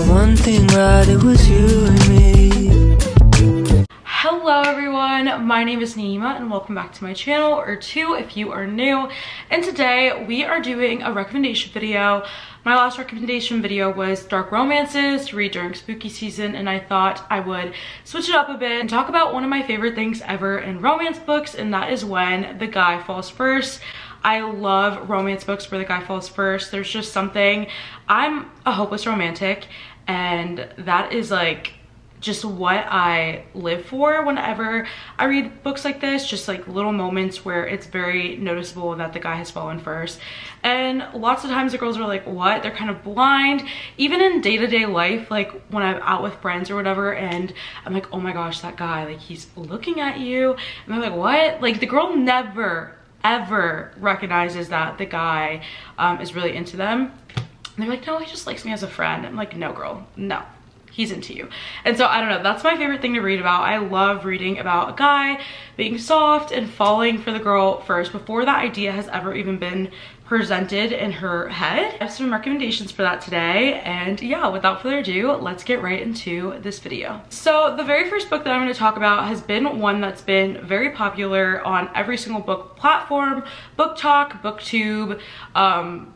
got one thing right, it was you and me. Hello everyone, my name is Nayeema and welcome back to my channel, or two if you are new. And today we are doing a recommendation video. My last recommendation video was dark romances to read during spooky season, and I thought I would switch it up a bit and talk about one of my favorite things ever in romance books, and that is when the guy falls first. I love romance books where the guy falls first. There's just something, I'm a hopeless romantic, and that is like just what I live for whenever I read books like this. Just like little moments where it's very noticeable that the guy has fallen first. And lots of times the girls are like, what? They're kind of blind. Even in day-to-day life, like when I'm out with friends or whatever, and I'm like, oh my gosh, that guy, like he's looking at you. And they're like, what? Like the girl never ever recognizes that the guy is really into them. And they're like, no, he just likes me as a friend. I'm like, no girl, no, he's into you. And so I don't know, that's my favorite thing to read about. I love reading about a guy being soft and falling for the girl first before that idea has ever even been presented in her head. I have some recommendations for that today, and yeah, without further ado, let's get right into this video. So the very first book that I'm going to talk about has been one that's been very popular on every single book platform: Book Talk, BookTube,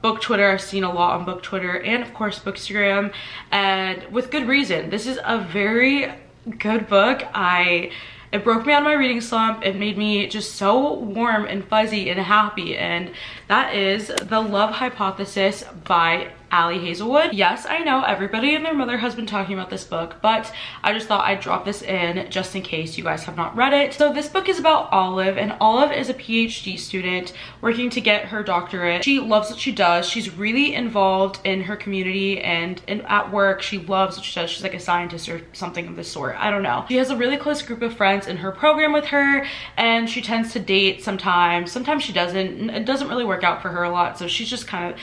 Book Twitter. I've seen a lot on Book Twitter, and of course Bookstagram, and with good reason. This is a very good book. It broke me out of my reading slump. It made me just so warm and fuzzy and happy, and that is The Love Hypothesis by Ali Hazelwood. Yes, I know everybody and their mother has been talking about this book, but I just thought I'd drop this in just in case you guys have not read it. So this book is about Olive, and Olive is a PhD student working to get her doctorate. She loves what she does. She's really involved in her community and at work. She loves what she does. She's like a scientist or something of the sort. I don't know. She has a really close group of friends in her program with her, and she tends to date sometimes. Sometimes she doesn't. It doesn't really work out for her a lot, so she's just going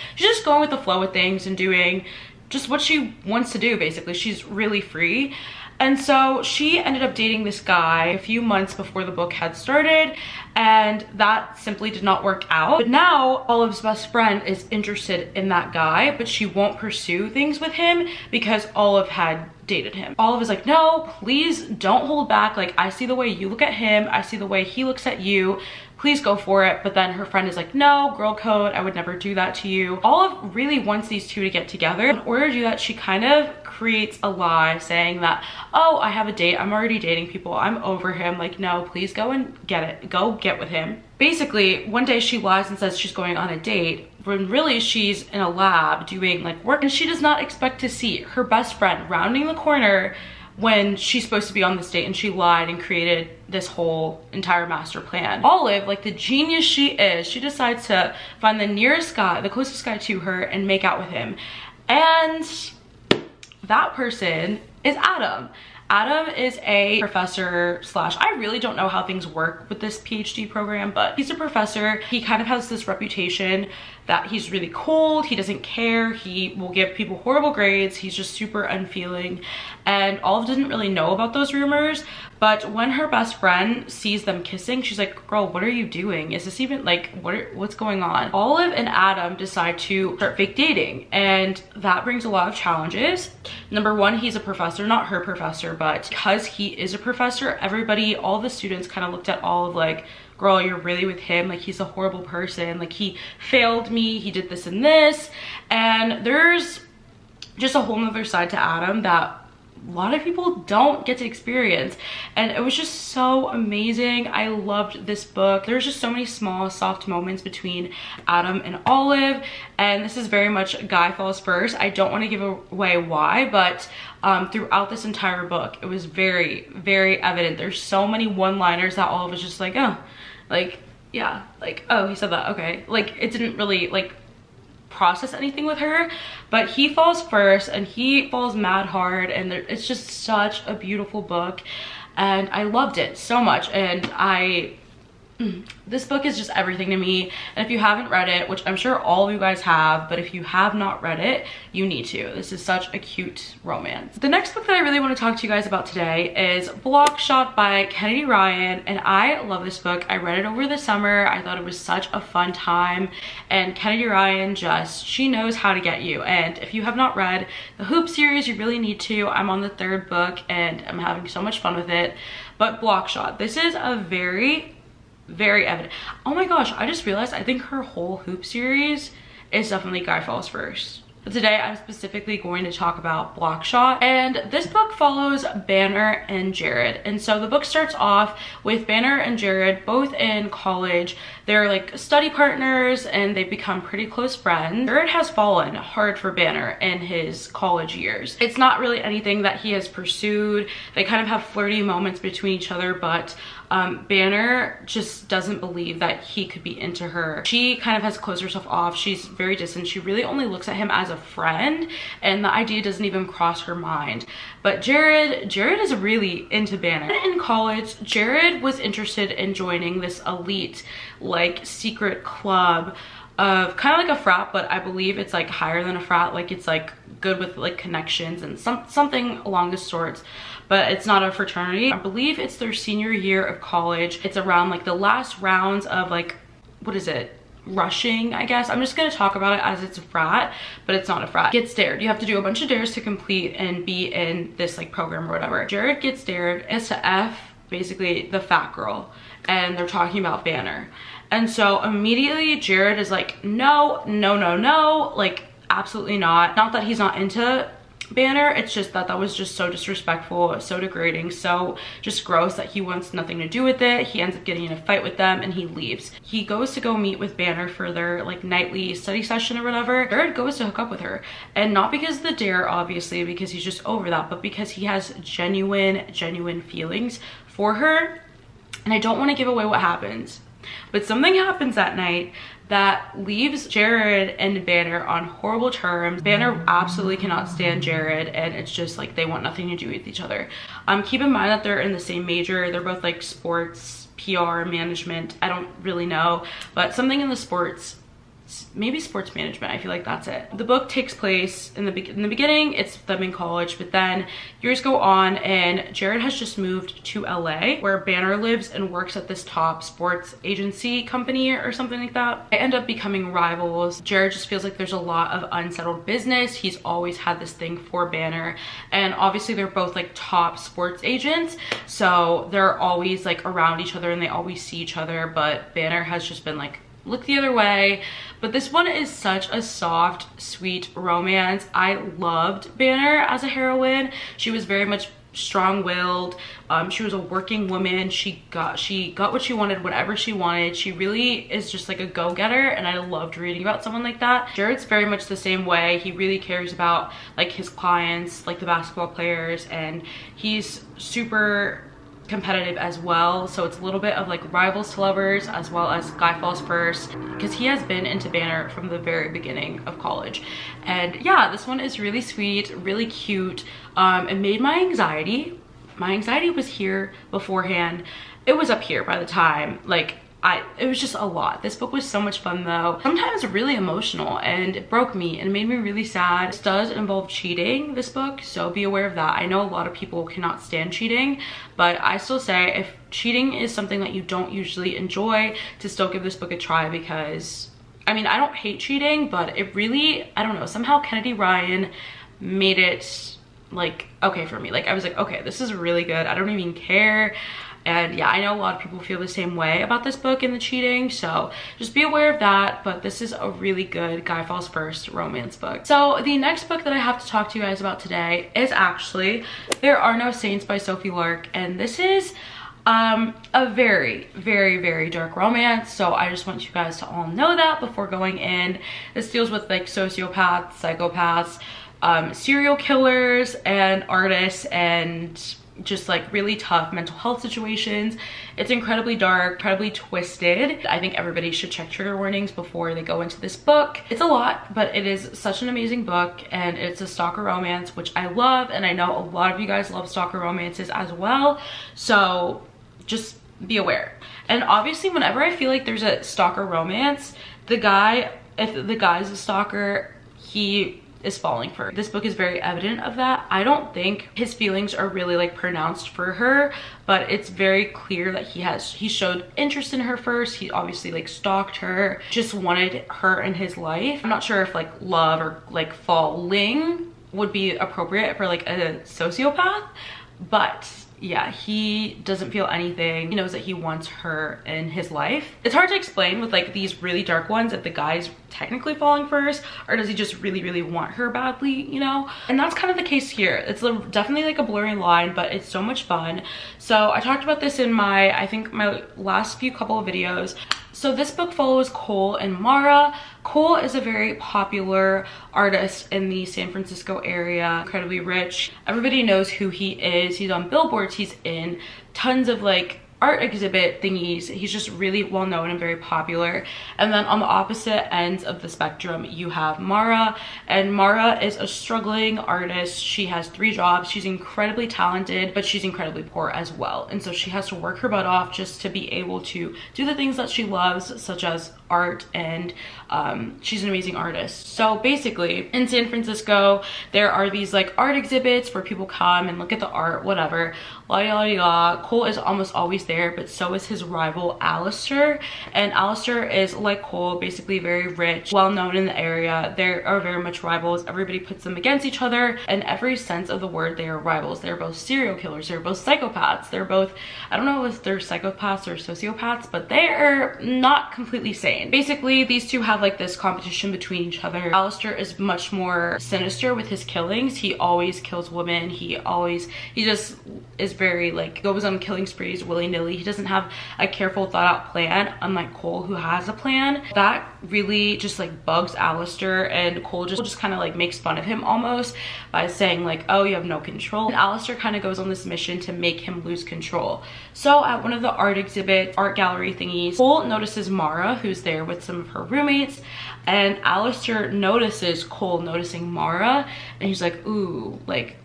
with the flow with things and doing just what she wants to do. Basically, she's really free. And so she ended up dating this guy a few months before the book had started, and that simply did not work out. But now Olive's best friend is interested in that guy, but she won't pursue things with him because Olive had dated him. Olive is like, no, please don't hold back. Like, I see the way you look at him, I see the way he looks at you, please go for it. But then her friend is like, no, girl code, I would never do that to you. Olive really wants these two to get together. In order to do that, she kind of creates a lie saying that, oh, I have a date, I'm already dating people, I'm over him. Like, no, please go and get it, go get with him. Basically, one day she lies and says she's going on a date when really she's in a lab doing like work, and she does not expect to see her best friend rounding the corner when she's supposed to be on this date, and she lied and created this whole entire master plan. Olive, like the genius she is, she decides to find the nearest guy, the closest guy to her, and make out with him. And that person is Adam. Adam is a professor slash, I really don't know how things work with this PhD program, but he's a professor. He kind of has this reputation that he's really cold, he doesn't care, he will give people horrible grades, he's just super unfeeling. And Olive didn't really know about those rumors, but when her best friend sees them kissing, she's like, girl, what are you doing? Is this even like, what's going on? Olive and Adam decide to start fake dating, and that brings a lot of challenges. Number one, he's a professor, not her professor, but because he is a professor, everybody, all the students kind of looked at Olive like, girl, you're really with him, like he's a horrible person, like he failed me, he did this and this. And there's just a whole nother side to Adam that a lot of people don't get to experience, and it was just so amazing. I loved this book. There's just so many small soft moments between Adam and Olive, and this is very much a guy falls first. I don't want to give away why, but throughout this entire book it was very, very evident. There's so many one-liners that Olive was just like, oh, like, yeah, like, oh, he said that, okay. Like, it didn't really like process anything with her, but he falls first and he falls mad hard, and it's just such a beautiful book, and I loved it so much. And This book is just everything to me, and if you haven't read it, which I'm sure all of you guys have, but if you have not read it, you need to. This is such a cute romance. The next book that I really want to talk to you guys about today is Blockshot by Kennedy Ryan, and I love this book. I read it over the summer. I thought it was such a fun time, and Kennedy Ryan she knows how to get you. And if you have not read the Hoop series, you really need to. I'm on the 3rd book and I'm having so much fun with it. But Blockshot, this is a very evident. Oh my gosh, I just realized I think her whole Hoop series is definitely Guy Fawkes First. But today I'm specifically going to talk about Blockshot, and this book follows Banner and Jared. And so the book starts off with Banner and Jared both in college. They're like study partners and they become pretty close friends. Jared has fallen hard for Banner in his college years. It's not really anything that he has pursued. They kind of have flirty moments between each other, but Banner just doesn't believe that he could be into her. She kind of has closed herself off. She's very distant. She really only looks at him as a friend, and the idea doesn't even cross her mind. But Jared is really into Banner. In college, Jared was interested in joining this elite, like, secret club of kind of like a frat, but I believe it's like higher than a frat. Like, it's like good with like connections and something along the sorts, but it's not a fraternity. I believe it's their senior year of college. It's around like the last rounds of like, what is it? Rushing, I guess. I'm just gonna talk about it as it's a frat, but it's not a frat. Gets dared. You have to do a bunch of dares to complete and be in this like program or whatever. Jared gets dared as to F basically the fat girl, and they're talking about Banner. And so immediately Jared is like, no, like absolutely not. Not that he's not into Banner, it's just that was just so disrespectful, so degrading, so just gross that he wants nothing to do with it. He ends up getting in a fight with them and he leaves. He goes to go meet with Banner for their like nightly study session or whatever. Jared goes to hook up with her, and not because of the dare, obviously, because he's just over that, but because he has genuine feelings for her. And I don't want to give away what happens, but something happens that night that leaves Jared and Banner on horrible terms. Banner absolutely cannot stand Jared, and it's just like they want nothing to do with each other. Keep in mind that they're in the same major. They're both like sports, PR, management. I don't really know, but something in the sports, maybe sports management. I feel like that's it. The book takes place in the beginning, it's them in college, but then years go on and Jared has just moved to LA, where Banner lives and works at this top sports agency company or something like that. They end up becoming rivals. Jared just feels like there's a lot of unsettled business. He's always had this thing for Banner, and obviously they're both like top sports agents, so they're always like around each other and they always see each other, but Banner has just been like, look the other way. But this one is such a soft, sweet romance. I loved Banner as a heroine. She was very much strong-willed. She was a working woman. She got what she wanted whenever she wanted. She really is just like a go-getter, and I loved reading about someone like that. Jared's very much the same way. He really cares about like his clients, like the basketball players, and he's super competitive as well, so it's a little bit of like rivals to lovers as well as Guy Fawkes First, because he has been into Banner from the very beginning of college. And yeah, this one is really sweet, really cute. It made my anxiety was here beforehand. It was up here by the time, like it was just a lot. This book was so much fun though. Sometimes really emotional, and it broke me and it made me really sad. This does involve cheating, this book, so be aware of that. I know a lot of people cannot stand cheating, but I still say if cheating is something that you don't usually enjoy, to still give this book a try, because I mean, I don't hate cheating, but it really, I don't know, somehow Kennedy Ryan made it like okay for me. Like I was like, okay, this is really good. I don't even care. And yeah, I know a lot of people feel the same way about this book and the cheating, so just be aware of that. But this is a really good Guy Fawkes First romance book. So the next book that I have to talk to you guys about today is actually There Are No Saints by Sophie Lark, and this is a very dark romance, so I just want you guys to all know that before going in. This deals with like sociopaths, psychopaths, serial killers, and artists, and just like really tough mental health situations. It's incredibly dark, incredibly twisted. I think everybody should check trigger warnings before they go into this book. It's a lot, but it is such an amazing book, and it's a stalker romance, which I love, and I know a lot of you guys love stalker romances as well, so just be aware. And obviously whenever I feel like there's a stalker romance, the guy, if the guy's a stalker, he is falling for her. This book is very evident of that. I don't think his feelings are really like pronounced for her, but it's very clear that he showed interest in her first. He obviously like stalked her, just wanted her in his life. I'm not sure if like love or like falling would be appropriate for like a sociopath, but yeah, he doesn't feel anything. He knows that he wants her in his life. It's hard to explain with like these really dark ones if the guy's technically falling first, or does he just really want her badly, you know? And that's kind of the case here. It's definitely like a blurry line, but it's so much fun. So I talked about this in I think my last couple of videos. So this book follows Cole and Mara. Cole is a very popular artist in the San Francisco area, incredibly rich. Everybody knows who he is. He's on billboards, he's in tons of like art exhibit thingies. He's just really well known and very popular. And then on the opposite ends of the spectrum, you have Mara, and Mara is a struggling artist. She has 3 jobs. She's incredibly talented, but she's incredibly poor as well. And so she has to work her butt off just to be able to do the things that she loves, such as art, and she's an amazing artist. So basically in San Francisco, there are these like art exhibits where people come and look at the art, whatever, la la la. Cole is almost always there, but so is his rival 𝓼𝓸𝓬𝓬. And 𝓼𝓸𝓬𝓬 is like Cole, basically very rich, well known in the area. They are very much rivals. Everybody puts them against each other. In every sense of the word, they are rivals. They're both serial killers. They're both psychopaths. They're both, I don't know if they're psychopaths or sociopaths, but they are not completely sane. Basically, these two have like this competition between each other. 𝓼𝓸𝓬𝓬 is much more sinister with his killings. He always kills women. He just is very like, goes on killing sprees willy-nilly. He doesn't have a careful thought out plan, unlike Cole, who has a plan. That really just like bugs 𝓼𝓸𝓬𝓬, and Cole just kind of like makes fun of him almost by saying like, oh, you have no control. And 𝓼𝓸𝓬𝓬 kind of goes on this mission to make him lose control. So at one of the art gallery thingies, Cole notices Mara, who's there with some of her roommates, and 𝓼𝓸𝓬𝓬𝓬 notices Cole noticing Mara, and he's like, ooh, like,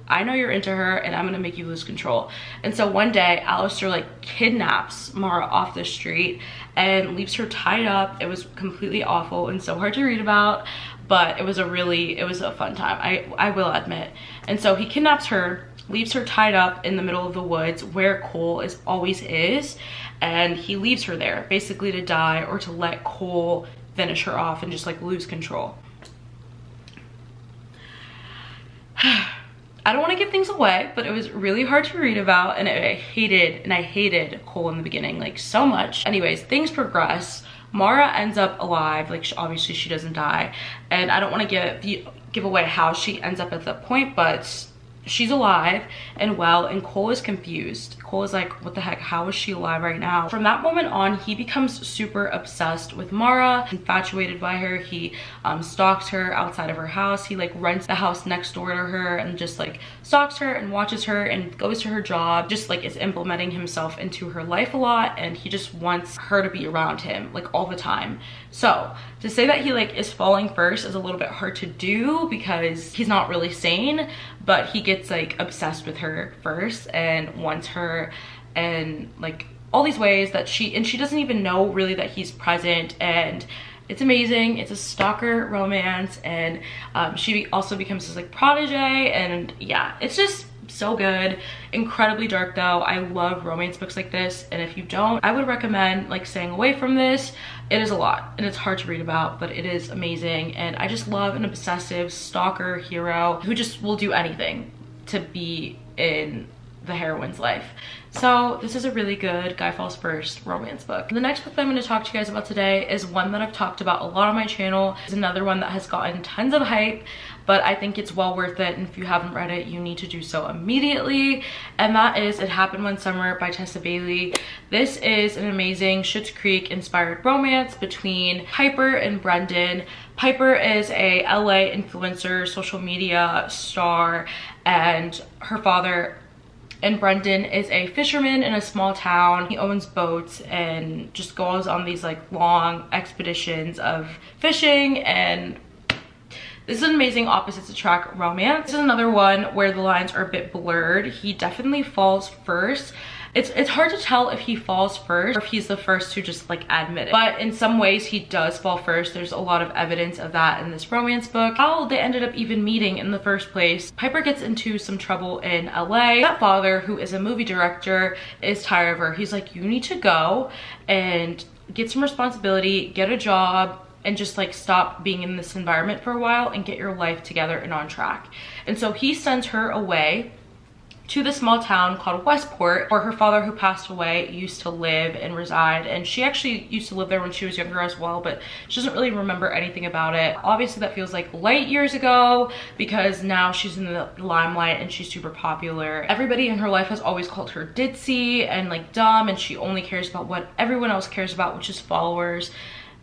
I know you're into her and I'm gonna make you lose control. And so one day 𝓼𝓸𝓬𝓬𝓬 like kidnaps Mara off the street and leaves her tied up. It was completely awful and so hard to read about, but it was a fun time, I will admit. And so he kidnaps her, leaves her tied up in the middle of the woods where Cole always is, and he leaves her there basically to die, or to let Cole finish her off and just like lose control. I don't want to give things away, but it was really hard to read about, and I hated Cole in the beginning like so much. Anyways, things progress. Mara ends up alive, like obviously she doesn't die, and I don't want to give away how she ends up at that point, but she's alive and well, and Cole is confused. Cole is like, what the heck, how is she alive right now? From that moment on, he becomes super obsessed with Mara, infatuated by her. He stalks her outside of her house. He like rents the house next door to her and just like stalks her and watches her and goes to her job, just like is implementing himself into her life a lot, and he just wants her to be around him like all the time. So to say that he like is falling first is a little bit hard to do because he's not really sane, but he gets like obsessed with her first and wants her, and like all these ways that she doesn't even know really that he's present. And it's amazing. It's a stalker romance, and she also becomes his like protege, and yeah, it's just so good. Incredibly dark though. I love romance books like this, and if you don't, I would recommend like staying away from this. It is a lot and it's hard to read about, but it is amazing, and I just love an obsessive stalker hero who just will do anything to be in the heroine's life. So this is a really good guy falls first romance book. The next book that I'm going to talk to you guys about today is one that I've talked about a lot on my channel. It's another one that has gotten tons of hype, but I think it's well worth it, and if you haven't read it, you need to do so immediately. And that is It Happened One Summer by Tessa Bailey. This is an amazing Schitt's Creek inspired romance between Piper and Brendan. Piper is a LA influencer, social media star, and her father, and Brendan is a fisherman in a small town. He owns boats and just goes on these like long expeditions of fishing, and this is an amazing opposites attract romance. This is another one where the lines are a bit blurred. He definitely falls first, it's hard to tell if he falls first or if he's the first to just like admit it. But in some ways he does fall first. There's a lot of evidence of that in this romance book. How they ended up even meeting in the first place. Piper gets into some trouble in LA. That father, who is a movie director, is tired of her. He's like, you need to go and get some responsibility, get a job, and just like stop being in this environment for a while and get your life together and on track. And so he sends her away to the small town called Westport, where her father, who passed away, used to live and reside. And she actually used to live there when she was younger as well, but she doesn't really remember anything about it. Obviously that feels like light years ago because now she's in the limelight and she's super popular. Everybody in her life has always called her ditzy and like dumb, and she only cares about what everyone else cares about, which is followers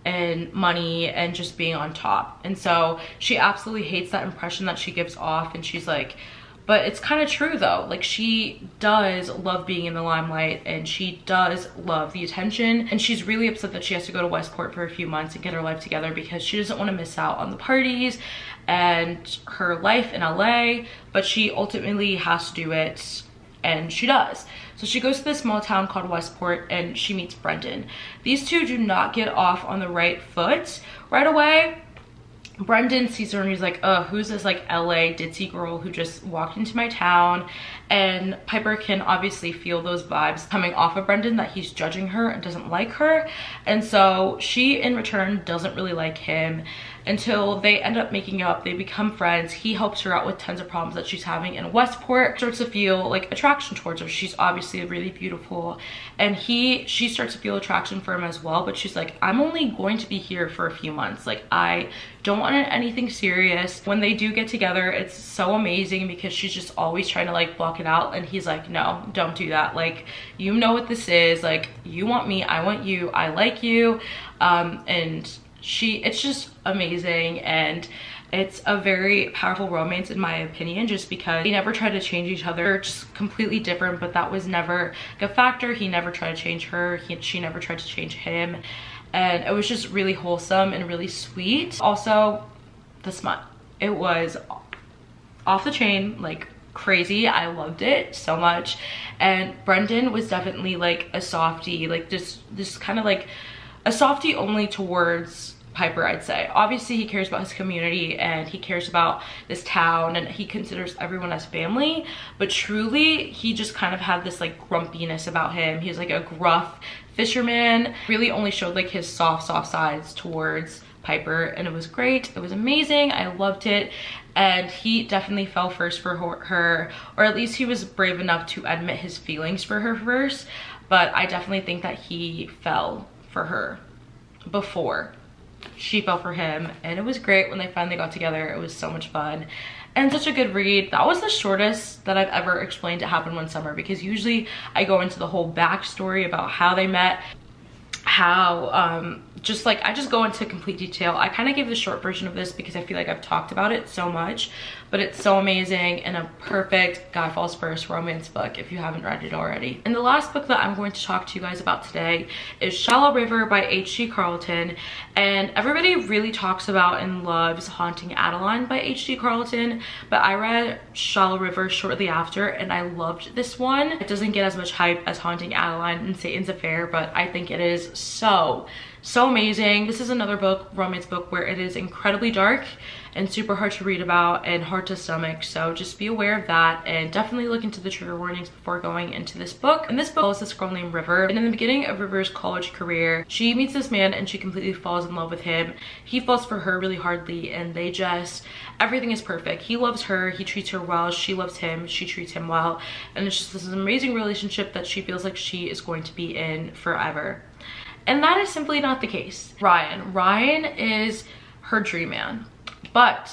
and money and just being on top. And so she absolutely hates that impression that she gives off, and she's like, but it's kind of true though. Like, she does love being in the limelight and she does love the attention, and she's really upset that she has to go to Westport for a few months and get her life together because she doesn't want to miss out on the parties and her life in LA, but she ultimately has to do it, and she does. So she goes to this small town called Westport and she meets Brendan. These two do not get off on the right foot right away. Brendan sees her and he's like, oh, who's this like LA ditzy girl who just walked into my town? And Piper can obviously feel those vibes coming off of Brendan, that he's judging her and doesn't like her. And so she in return doesn't really like him until they end up making up. They become friends. He helps her out with tons of problems that she's having in Westport. Starts to feel like attraction towards her. She's obviously really beautiful, and she starts to feel attraction for him as well, but she's like, I'm only going to be here for a few months. Like, I don't want anything serious. When they do get together, it's so amazing because she's just always trying to like block it out, and he's like, no, don't do that. Like, you know what this is. Like, you want me, I want you, I like you. And it's just amazing, and it's a very powerful romance in my opinion, just because they never tried to change each other. They're just completely different, but that was never a factor. He never tried to change her, she never tried to change him, and it was just really wholesome and really sweet. Also, the smut, it was off the chain, like crazy. I loved it so much. And Brendan was definitely like a softie, like this kind of like a softie only towards Piper, I'd say. Obviously he cares about his community and he cares about this town and he considers everyone as family, but truly he just kind of had this like grumpiness about him. He was like a gruff fisherman, really only showed like his soft sides towards Piper, and it was great. It was amazing. I loved it. And he definitely fell first for her, or at least he was brave enough to admit his feelings for her first, but I definitely think that he fell for her before she fell for him. And it was great when they finally got together. It was so much fun and such a good read. That was the shortest that I've ever explained It Happened One Summer, because usually I go into the whole backstory about how they met, how I just go into complete detail. I kind of gave the short version of this because I feel like I've talked about it so much, but it's so amazing and a perfect guy falls first romance book if you haven't read it already. And the last book that I'm going to talk to you guys about today is Shallow River by H.G. Carlton. And everybody really talks about and loves Haunting Adeline by H.G. Carlton, but I read Shallow River shortly after and I loved this one. It doesn't get as much hype as Haunting Adeline and Satan's Affair, but I think it is so amazing. This is another book, romance book, where it is incredibly dark and super hard to read about and hard to stomach, so just be aware of that and definitely look into the trigger warnings before going into this book. And this book is this girl named River, and in the beginning of River's college career, she meets this man and she completely falls in love with him. He falls for her really hardly, and they just, everything is perfect. He loves her, he treats her well, she loves him, she treats him well, and it's just this amazing relationship that she feels like she is going to be in forever. And that is simply not the case. Ryan is her dream man. But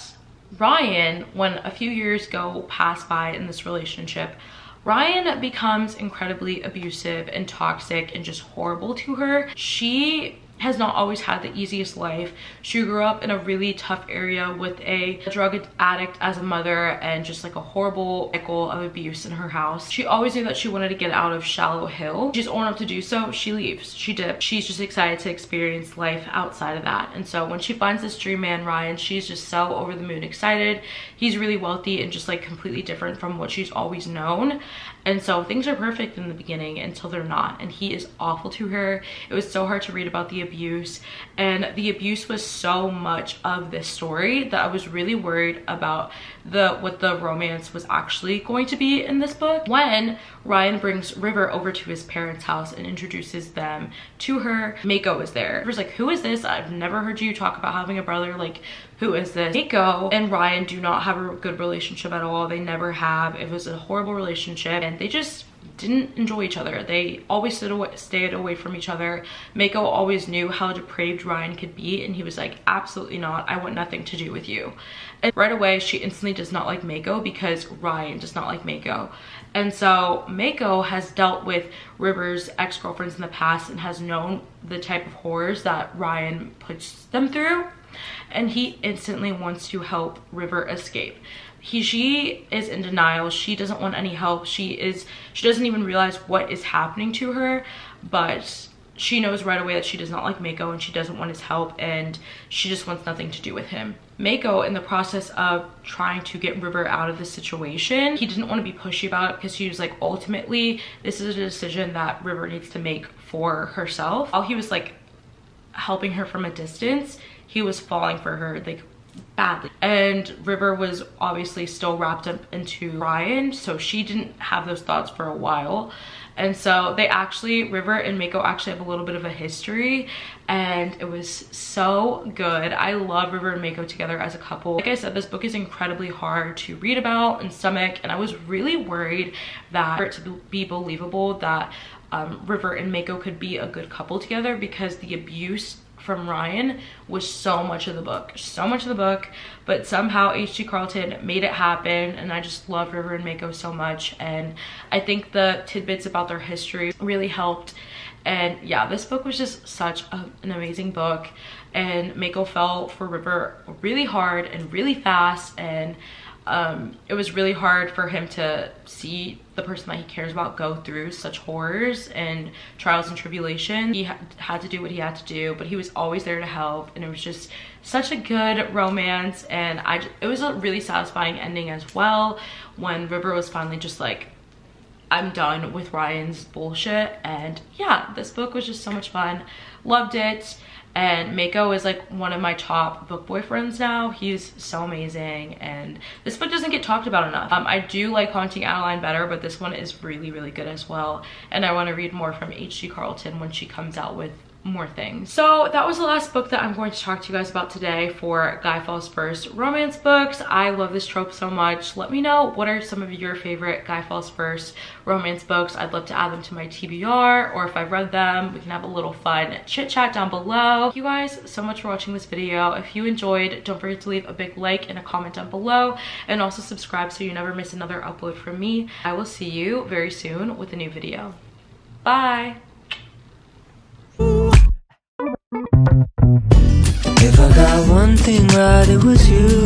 Ryan, when a few years go past by in this relationship, Ryan becomes incredibly abusive and toxic and just horrible to her. She has not always had the easiest life. She grew up in a really tough area with a drug addict as a mother and just like a horrible cycle of abuse in her house. She always knew that she wanted to get out of Shallow Hill. She's old enough to do so. She leaves. She dips. She's just excited to experience life outside of that. And so when she finds this dream man, Ryan, she's just so over the moon excited. He's really wealthy and just like completely different from what she's always known. And so things are perfect in the beginning until they're not. And he is awful to her. It was so hard to read about the abuse. And the abuse was so much of this story that I was really worried about what the romance was actually going to be in this book. When Ryan brings River over to his parents' house and introduces them to her, Mako is there. River's like, who is this? I've never heard you talk about having a brother. Like, who is this? Mako and Ryan do not have a good relationship at all. They never have. It was a horrible relationship and they just didn't enjoy each other. They always stayed away from each other. Mako always knew how depraved Ryan could be and he was like, absolutely not. I want nothing to do with you. And right away, she instantly does not like Mako because Ryan does not like Mako. And so Mako has dealt with River's ex-girlfriends in the past and has known the type of horrors that Ryan puts them through. And he instantly wants to help River escape. She is in denial. She doesn't want any help. She doesn't even realize what is happening to her, but she knows right away that she does not like Mako and she doesn't want his help and she just wants nothing to do with him. Mako, in the process of trying to get River out of the situation, he didn't want to be pushy about it because he was like, ultimately, this is a decision that River needs to make for herself. While he was like helping her from a distance, he was falling for her like badly. And River was obviously still wrapped up into Ryan, so she didn't have those thoughts for a while. And so River and Mako actually have a little bit of a history and it was so good. I love River and Mako together as a couple. Like I said, this book is incredibly hard to read about and stomach, and I was really worried that for it to be believable that River and Mako could be a good couple together because the abuse from Ryan was so much of the book, but somehow H.G. Carlton made it happen, and I just love River and Mako so much, and I think the tidbits about their history really helped. And yeah, this book was just such an amazing book, and Mako fell for River really hard and really fast, and it was really hard for him to see the person that he cares about go through such horrors and trials and tribulation. He had to do what he had to do, but he was always there to help, and it was just such a good romance. And it was a really satisfying ending as well when River was finally just like, I'm done with Ryan's bullshit. And yeah, this book was just so much fun. Loved it. And Mako is like one of my top book boyfriends now. He's so amazing, and this book doesn't get talked about enough. I do like Haunting Adeline better, but this one is really, really good as well. And I want to read more from H.G. Carlton when she comes out with more things. So that was the last book that I'm going to talk to you guys about today for Guy Fawkes First romance books. I love this trope so much. Let me know what are some of your favorite Guy Fawkes First romance books. I'd love to add them to my TBR, or if I've read them, we can have a little fun chit chat down below. Thank you guys so much for watching this video. If you enjoyed, don't forget to leave a big like and a comment down below, and also subscribe so you never miss another upload from me. I will see you very soon with a new video. Bye. If I got one thing right, it was you